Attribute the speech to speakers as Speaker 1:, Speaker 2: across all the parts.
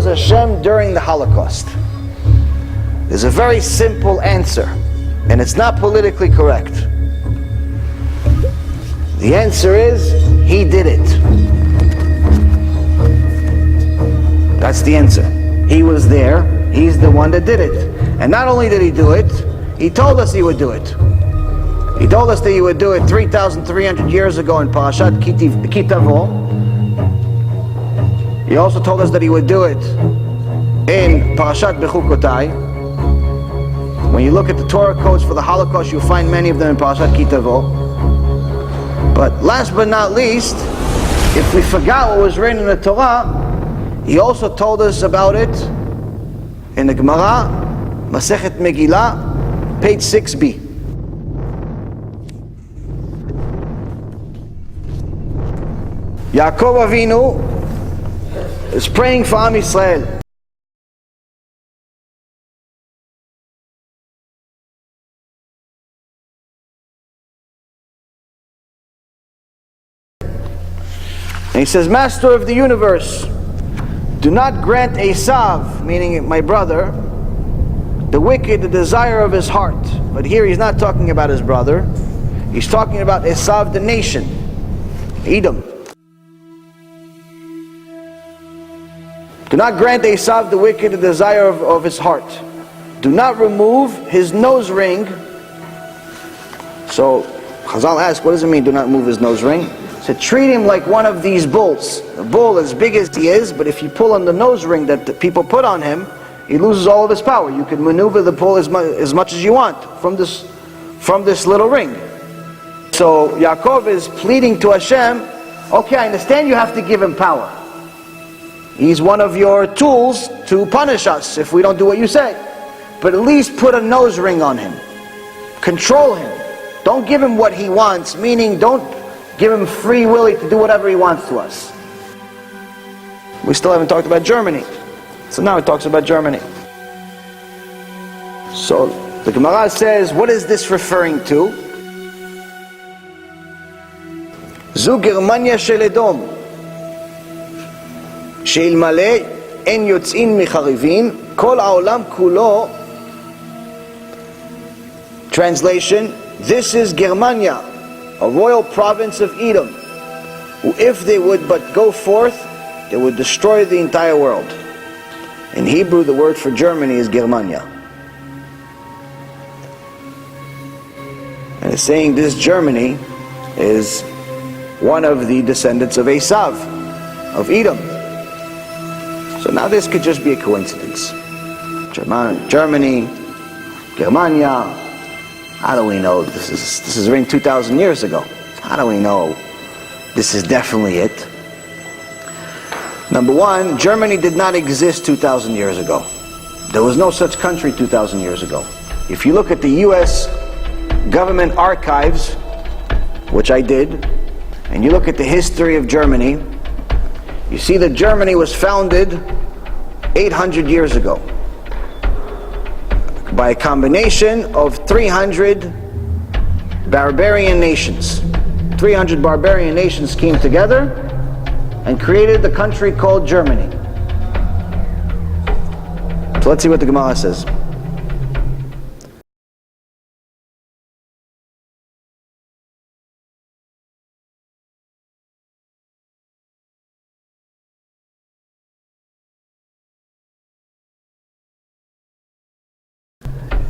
Speaker 1: was Hashem during the Holocaust? There's a very simple answer, and it's not politically correct. The answer is, He did it. That's the answer. He was there, He's the one that did it. And not only did He do it, He told us He would do it. He told us that He would do it 3,300 years ago in Parashat Kitavo. He also told us that He would do it in Parashat Bechukotai. When you look at the Torah codes for the Holocaust, you'll find many of them in Parashat Kitavo. But last but not least, if we forgot what was written in the Torah, He also told us about it in the Gemara, Masechet Megillah, page 6b. Yaakov Avinu is praying for Am Yisrael. And he says, Master of the universe, do not grant Esav, meaning my brother, the wicked, the desire of his heart. But here he's not talking about his brother. He's talking about Esav, the nation, Edom. Do not grant Esav, the wicked, the desire of his heart. Do not remove his nose ring. So Chazal ask, what does it mean, do not move his nose ring? So treat him like one of these bulls. A bull as big as he is, but if you pull on the nose ring that the people put on him, he loses all of his power. You can maneuver the bull as much as you want from this little ring. So Yaakov is pleading to Hashem, okay, I understand you have to give him power. He's one of your tools to punish us if we don't do what you say. But at least put a nose ring on him. Control him. Don't give him what he wants, meaning don't give him free will to do whatever he wants to us. We still haven't talked about Germany. So now it talks about Germany. So the Gemara says, what is this referring to? Zu Germania shel Edom, she'ilmale en yotzin micharivin, kol ha'olam kulo. Translation, this is Germania, a royal province of Edom, who if they would but go forth, they would destroy the entire world. In Hebrew, the word for Germany is Germania. And it's saying this Germany is one of the descendants of Esav, of Edom. So now this could just be a coincidence. Germany, Germania. How do we know this is written 2,000 years ago? How do we know this is definitely it? Number one, Germany did not exist 2,000 years ago. There was no such country 2,000 years ago. If you look at the US government archives, which I did, and you look at the history of Germany, you see that Germany was founded 800 years ago by a combination of 300 barbarian nations. 300 barbarian nations came together and created the country called Germany. So let's see what the Gemara says.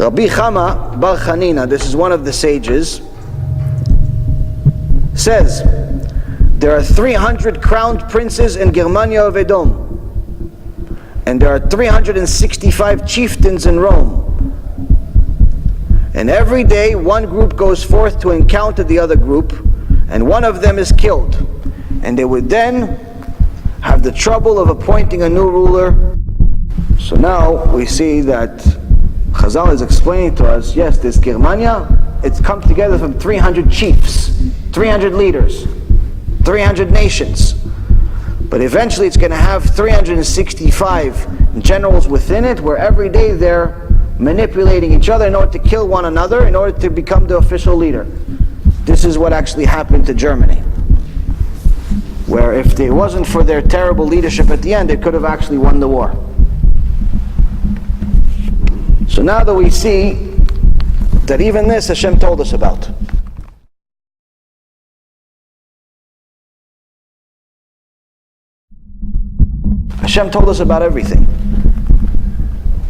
Speaker 1: Rabbi Chama Bar Chanina, this is one of the sages, says, there are 300 crowned princes in Germania of Edom, and there are 365 chieftains in Rome. And every day one group goes forth to encounter the other group, and one of them is killed. And they would then have the trouble of appointing a new ruler. So now we see that Chazal is explaining to us, yes, this Germania, it's come together from 300 chiefs, 300 leaders, 300 nations. But eventually it's going to have 365 generals within it, where every day they're manipulating each other in order to kill one another, in order to become the official leader. This is what actually happened to Germany. where if it wasn't for their terrible leadership at the end, they could have actually won the war. So now that we see that even this Hashem told us about. Hashem told us about everything.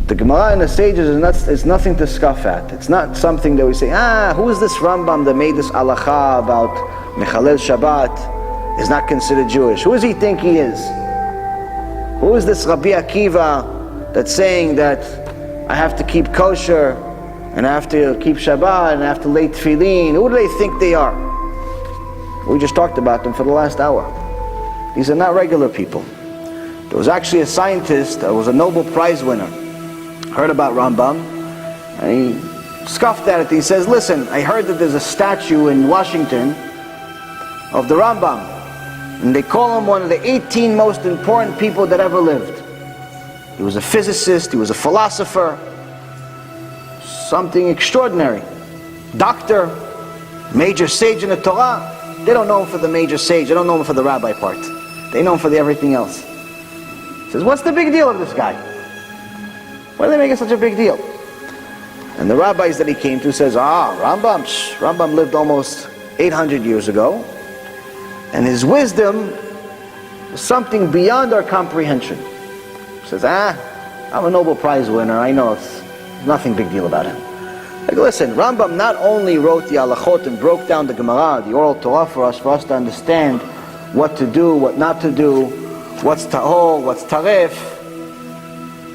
Speaker 1: The Gemara and the sages is nothing to scoff at. It's not something that we say, who is this Rambam that made this halacha about Mechalel Shabbat, is not considered Jewish? Who does he think he is? Who is this Rabbi Akiva that's saying that I have to keep kosher, and I have to keep Shabbat, and I have to lay tefillin? Who do they think they are? We just talked about them for the last hour. These are not regular people. There was actually a scientist that was a Nobel Prize winner, heard about Rambam, and he scoffed at it. He says, listen, I heard that there's a statue in Washington of the Rambam, and they call him one of the 18 most important people that ever lived. He was a physicist, he was a philosopher, something extraordinary. Doctor, major sage in the Torah. They don't know him for the major sage, they don't know him for the rabbi part. They know him for the everything else. He says, what's the big deal of this guy? Why do they make it such a big deal? And the rabbis that he came to says, Rambam lived almost 800 years ago, and his wisdom was something beyond our comprehension. He says, I'm a Nobel Prize winner, I know it's nothing big deal about him. Like, listen, Rambam not only wrote the halachot and broke down the Gemara, the oral Torah for us to understand what to do, what not to do, what's tahor, what's tarif,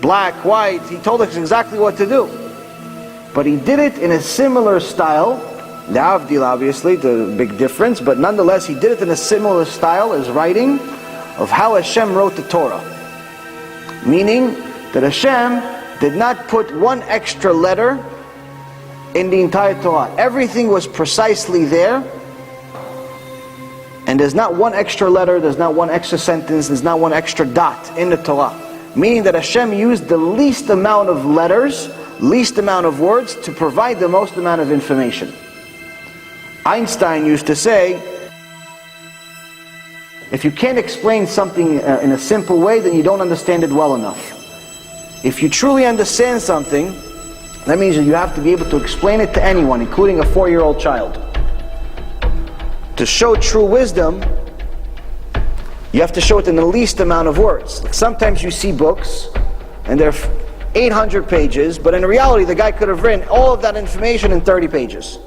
Speaker 1: black, white. He told us exactly what to do. But he did it in a similar style. The Avdil, obviously, the big difference, but nonetheless, he did it in a similar style as writing of how Hashem wrote the Torah. Meaning that Hashem did not put one extra letter in the entire Torah. Everything was precisely there, and there's not one extra letter, there's not one extra sentence, there's not one extra dot in the Torah. Meaning that Hashem used the least amount of letters, least amount of words to provide the most amount of information. Einstein used to say, if you can't explain something in a simple way, then you don't understand it well enough. If you truly understand something, that means that you have to be able to explain it to anyone, including a 4-year-old child. To show true wisdom, you have to show it in the least amount of words. Like sometimes you see books, and they're 800 pages, but in reality the guy could have written all of that information in 30 pages.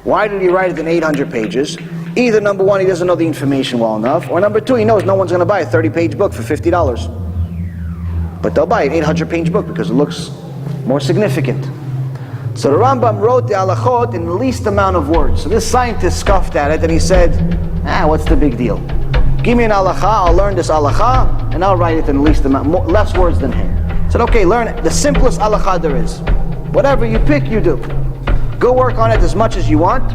Speaker 1: Why did he write it in 800 pages? Either number one, he doesn't know the information well enough, or number two, he knows no one's going to buy a 30-page book for $50. But they'll buy an 800-page book because it looks more significant. So the Rambam wrote the halachot in the least amount of words. So this scientist scoffed at it and he said, what's the big deal? Give me an halacha, I'll learn this halacha, and I'll write it in the least amount, less words than him. He said, okay, learn the simplest halacha there is. Whatever you pick, you do. Go work on it as much as you want,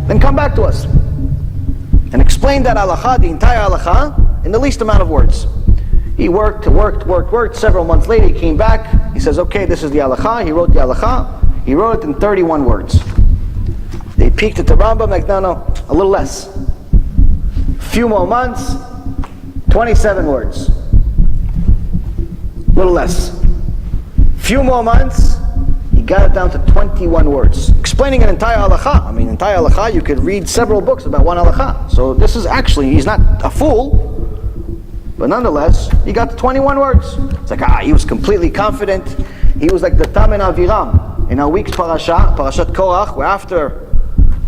Speaker 1: then come back to us and explain that halacha, the entire halacha, in the least amount of words. He worked. Several months later, he came back. He says, okay, this is the halacha. He wrote the halacha. He wrote it in 31 words. They peeked at the Rambam, like, no, a little less. Few more months, 27 words. A little less. Few more months, he got it down to 21 words. Explaining an entire halacha. Entire halacha, you could read several books about one halacha. So this is actually, he's not a fool. But nonetheless, he got to 21 words. It's like, he was completely confident. He was like the Tam and Aviram. In our week's parashat Korach, where after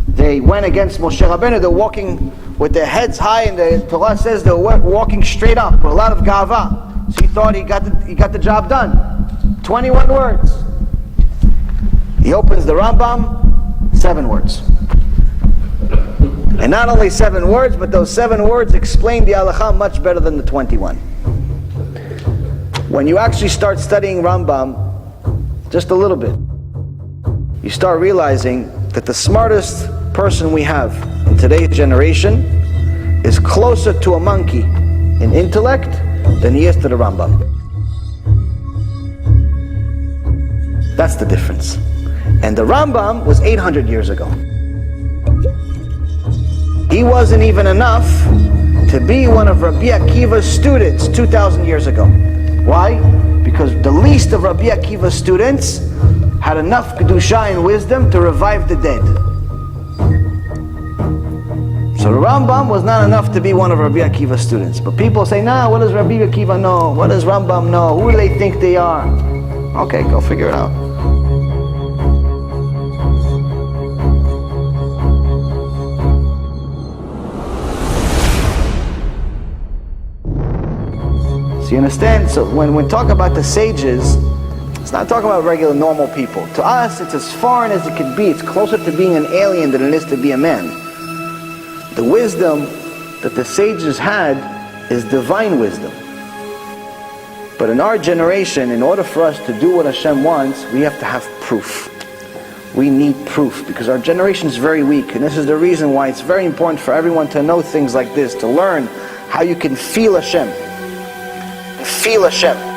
Speaker 1: they went against Moshe Rabbeinu, they're walking with their heads high, and the Torah says they were walking straight up with a lot of gava. So he thought he got the job done. 21 words. He opens the Rambam, 7 words. And not only 7 words, but those 7 words explain the halacha much better than the 21. When you actually start studying Rambam, just a little bit, you start realizing that the smartest person we have in today's generation is closer to a monkey in intellect than he is to the Rambam. That's the difference. And the Rambam was 800 years ago. He wasn't even enough to be one of Rabbi Akiva's students 2,000 years ago. Why? Because the least of Rabbi Akiva's students had enough kedusha and wisdom to revive the dead. So the Rambam was not enough to be one of Rabbi Akiva's students. But people say, nah, what does Rabbi Akiva know? What does Rambam know? Who do they think they are? Okay, go figure it out. So you understand? So when we talk about the sages, it's not talking about regular normal people. To us, it's as foreign as it could be. It's closer to being an alien than it is to be a man. The wisdom that the sages had is divine wisdom. But in our generation, in order for us to do what Hashem wants, we have to have proof. We need proof because our generation is very weak. And this is the reason why it's very important for everyone to know things like this, to learn how you can feel Hashem. Feel Hashem.